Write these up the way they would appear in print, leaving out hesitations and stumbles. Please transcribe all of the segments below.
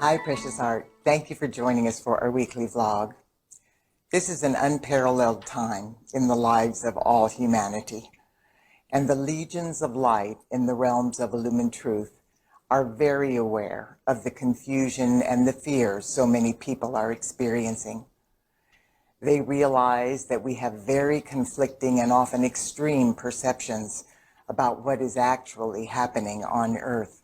Hi, Precious Heart. Thank you for joining us for our weekly vlog. This is an unparalleled time in the lives of all humanity, and the legions of light in the realms of illumined truth are very aware of the confusion and the fear so many people are experiencing. They realize that we have very conflicting and often extreme perceptions about what is actually happening on Earth.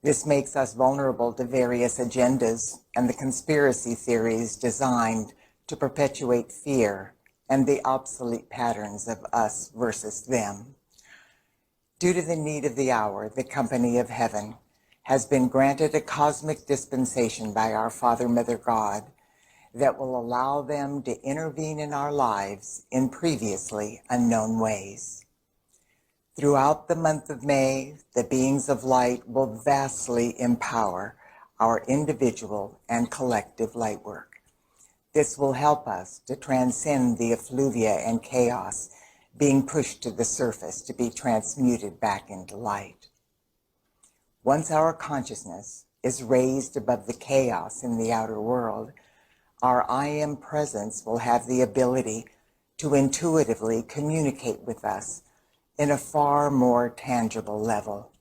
This makes us vulnerable to various agendas and the conspiracy theories designed to perpetuate fear and the obsolete patterns of us versus them. Due to the need of the hour, the Company of Heaven has been granted a cosmic dispensation by our Father, Mother God that will allow them to intervene in our lives in previously unknown ways. Throughout the month of May, the beings of light will vastly empower our individual and collective light work. This will help us to transcend the effluvia and chaos being pushed to the surface to be transmuted back into light. Once our consciousness is raised above the chaos in the outer world, our I Am presence will have the ability to intuitively communicate with us in a far more tangible level.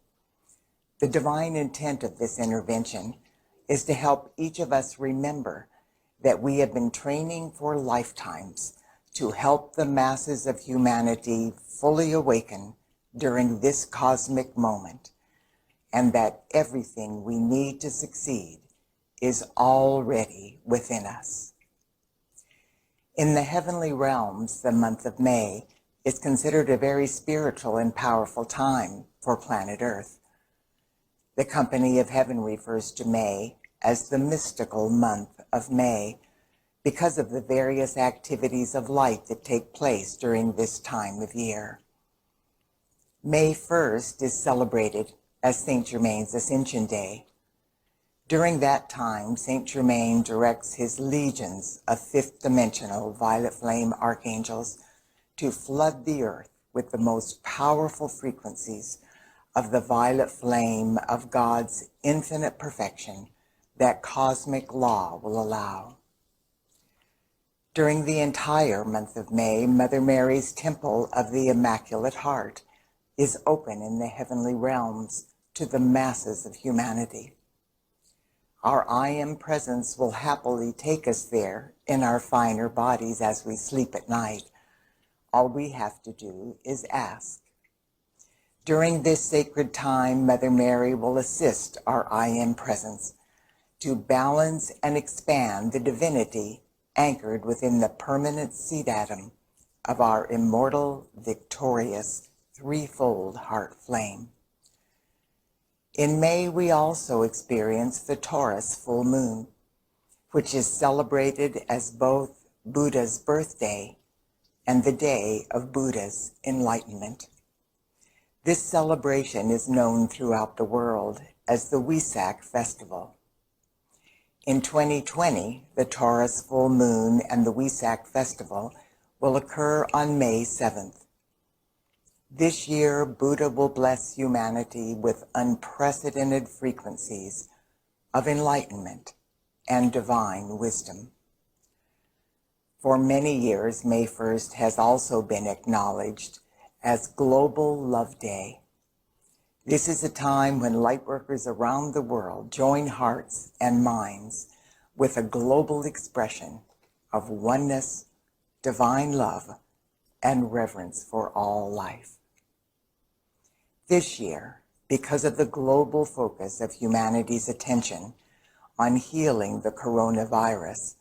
The divine intent of this intervention is to help each of us remember that we have been training for lifetimes to help the masses of humanity fully awaken during this cosmic moment, and that everything we need to succeed is already within us. In the heavenly realms, the month of May is considered a very spiritual and powerful time for planet Earth. The Company of Heaven refers to May as the mystical month of May because of the various activities of light that take place during this time of year. May 1st is celebrated as Saint Germain's Ascension Day. During that time, Saint Germain directs his legions of fifth-dimensional violet flame archangels to flood the earth with the most powerful frequencies of the violet flame of God's infinite perfection that cosmic law will allow. During the entire month of May, Mother Mary's Temple of the Immaculate Heart is open in the heavenly realms to the masses of humanity. Our I Am presence will happily take us there in our finer bodies as we sleep at night. All we have to do is ask. During this sacred time, Mother Mary will assist our I Am presence to balance and expand the divinity anchored within the permanent seed atom of our immortal, victorious, threefold heart flame. In May, we also experience the Taurus full moon, which is celebrated as both Buddha's birthday and the day of Buddha's enlightenment. This celebration is known throughout the world as the Wesak Festival. In 2020, the Taurus full moon and the Wesak Festival will occur on May 7th. This year, Buddha will bless humanity with unprecedented frequencies of enlightenment and divine wisdom. For many years, May 1st has also been acknowledged as Global Love Day. This is a time when lightworkers around the world join hearts and minds with a global expression of oneness, divine love, and reverence for all life. This year, because of the global focus of humanity's attention on healing the coronavirus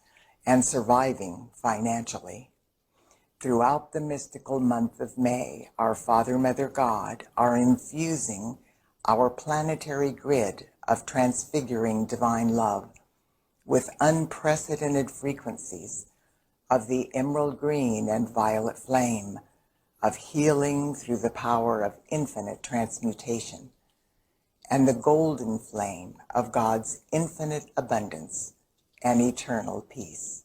and surviving financially, throughout the mystical month of May, our Father, Mother God are infusing our planetary grid of transfiguring divine love with unprecedented frequencies of the emerald green and violet flame of healing through the power of infinite transmutation, and the golden flame of God's infinite abundance and eternal peace.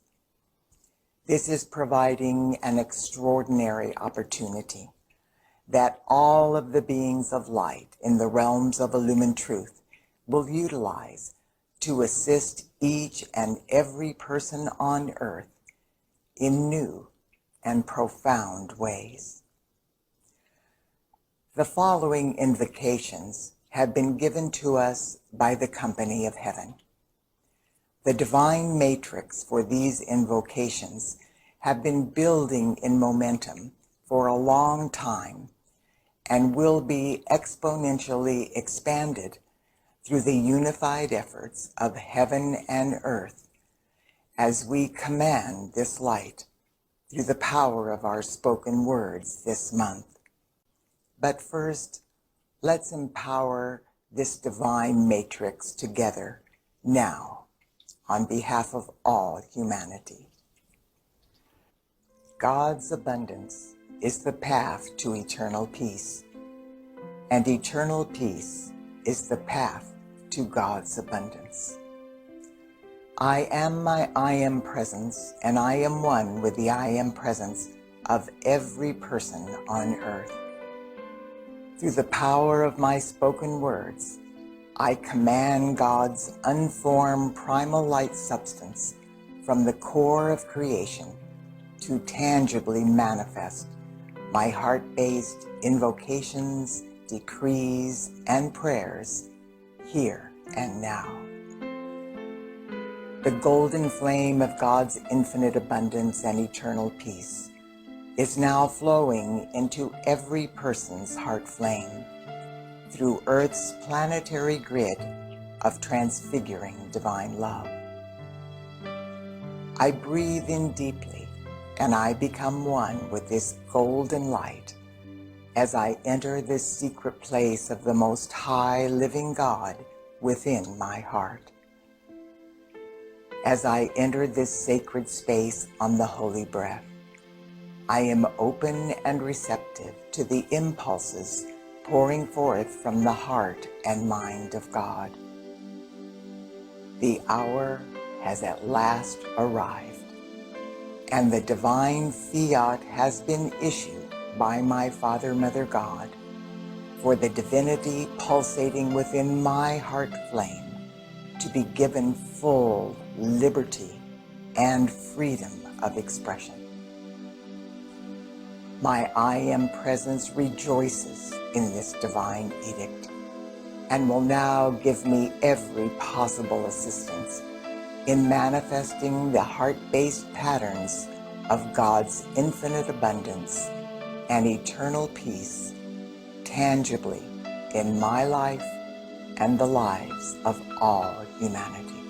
This is providing an extraordinary opportunity that all of the beings of light in the realms of illumined truth will utilize to assist each and every person on earth in new and profound ways. The following invocations have been given to us by the Company of Heaven. The divine matrix for these invocations have been building in momentum for a long time and will be exponentially expanded through the unified efforts of heaven and earth as we command this light through the power of our spoken words this month. But first, let's empower this divine matrix together now on behalf of all humanity. God's abundance is the path to eternal peace, and eternal peace is the path to God's abundance. I am my I Am presence, and I am one with the I Am presence of every person on earth. Through the power of my spoken words, I command God's unformed primal light substance from the core of creation to tangibly manifest my heart-based invocations, decrees, and prayers here and now. The golden flame of God's infinite abundance and eternal peace is now flowing into every person's heart flame through Earth's planetary grid of transfiguring divine love. I breathe in deeply and I become one with this golden light as I enter this secret place of the Most High Living God within my heart. As I enter this sacred space on the holy breath, I am open and receptive to the impulses pouring forth from the heart and mind of God. The hour has at last arrived, and the divine fiat has been issued by my Father, Mother God, for the divinity pulsating within my heart flame to be given full liberty and freedom of expression. My I Am presence rejoices in this divine edict and will now give me every possible assistance in manifesting the heart-based patterns of God's infinite abundance and eternal peace tangibly in my life and the lives of all humanity.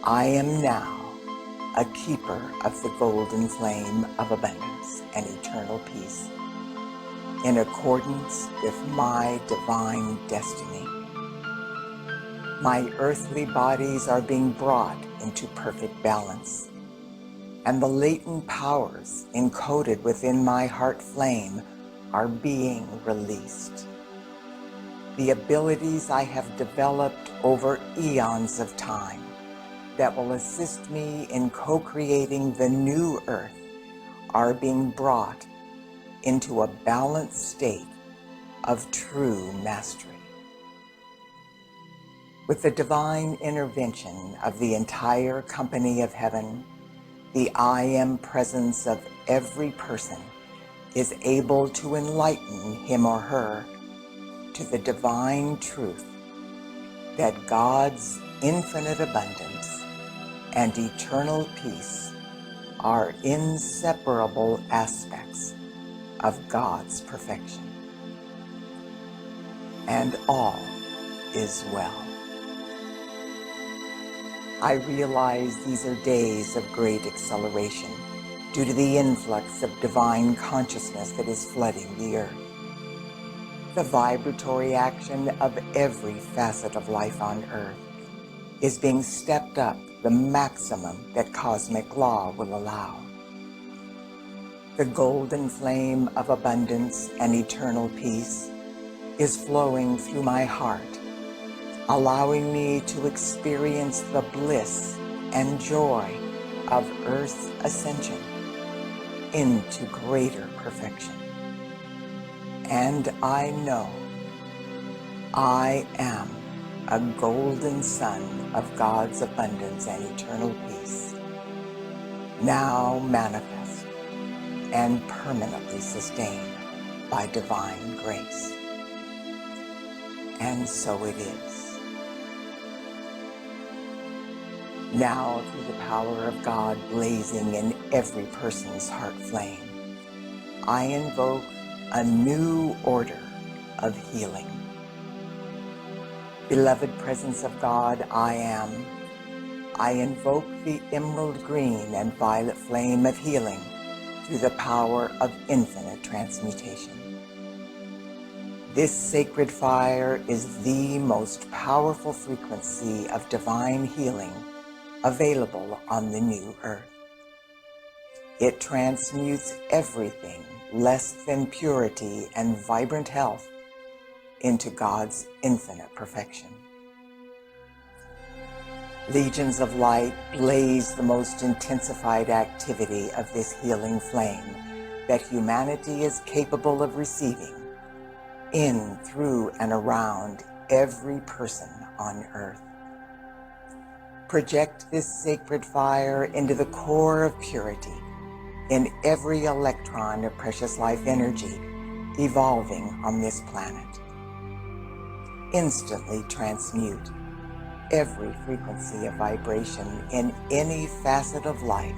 I am now a keeper of the golden flame of abundance and eternal peace, in accordance with my divine destiny. My earthly bodies are being brought into perfect balance, and the latent powers encoded within my heart flame are being released. The abilities I have developed over eons of time that will assist me in co-creating the new earth are being brought into a balanced state of true mastery. With the divine intervention of the entire Company of Heaven, the I Am presence of every person is able to enlighten him or her to the divine truth that God's infinite abundance and eternal peace are inseparable aspects of God's perfection. And all is well. I realize these are days of great acceleration due to the influx of divine consciousness that is flooding the earth. The vibratory action of every facet of life on earth is being stepped up the maximum that cosmic law will allow. The golden flame of abundance and eternal peace is flowing through my heart, allowing me to experience the bliss and joy of Earth's ascension into greater perfection. And I know I am a golden sun of God's abundance and eternal peace, now manifest and permanently sustained by divine grace. And so it is. Now, through the power of God blazing in every person's heart flame, I invoke a new order of healing. Beloved presence of God, I am. I invoke the emerald green and violet flame of healing through the power of infinite transmutation. This sacred fire is the most powerful frequency of divine healing available on the new earth. It transmutes everything less than purity and vibrant health into God's infinite perfection. Legions of light blaze the most intensified activity of this healing flame that humanity is capable of receiving in, through, and around every person on earth. Project this sacred fire into the core of purity in every electron of precious life energy evolving on this planet. Instantly transmute every frequency of vibration in any facet of life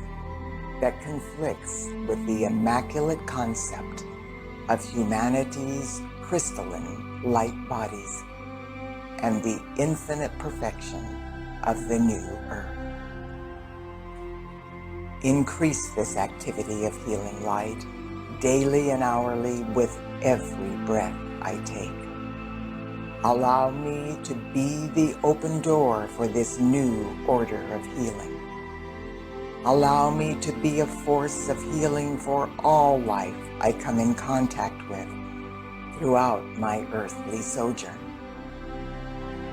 that conflicts with the immaculate concept of humanity's crystalline light bodies and the infinite perfection of the new earth. Increase this activity of healing light daily and hourly with every breath I take. Allow me to be the open door for this new order of healing. Allow me to be a force of healing for all life I come in contact with throughout my earthly sojourn.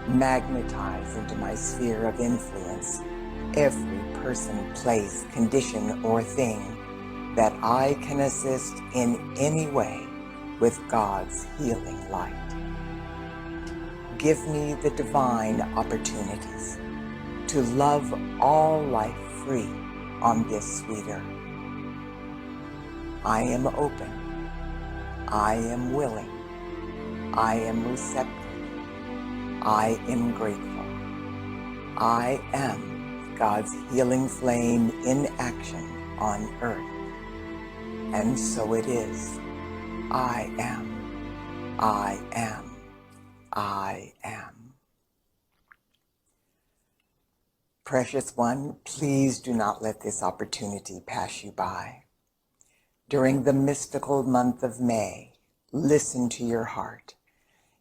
Magnetize into my sphere of influence every person, place, condition, or thing that I can assist in any way with God's healing light. Give me the divine opportunities to love all life free on this sweet earth. I am open. I am willing. I am receptive. I am grateful. I am God's healing flame in action on earth. And so it is. I am. I am. I am. Precious one, please do not let this opportunity pass you by. During the mystical month of May, listen to your heart,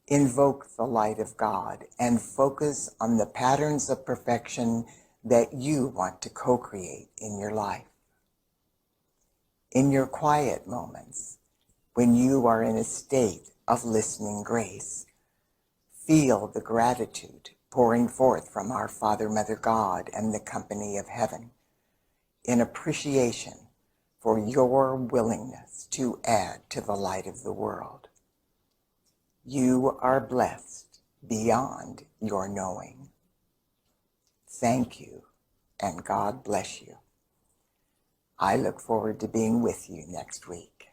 invoke the light of God, and focus on the patterns of perfection that you want to co-create in your life. In your quiet moments, when you are in a state of listening grace, feel the gratitude pouring forth from our Father, Mother, God, and the company of heaven in appreciation for your willingness to add to the light of the world. You are blessed beyond your knowing. Thank you, and God bless you. I look forward to being with you next week.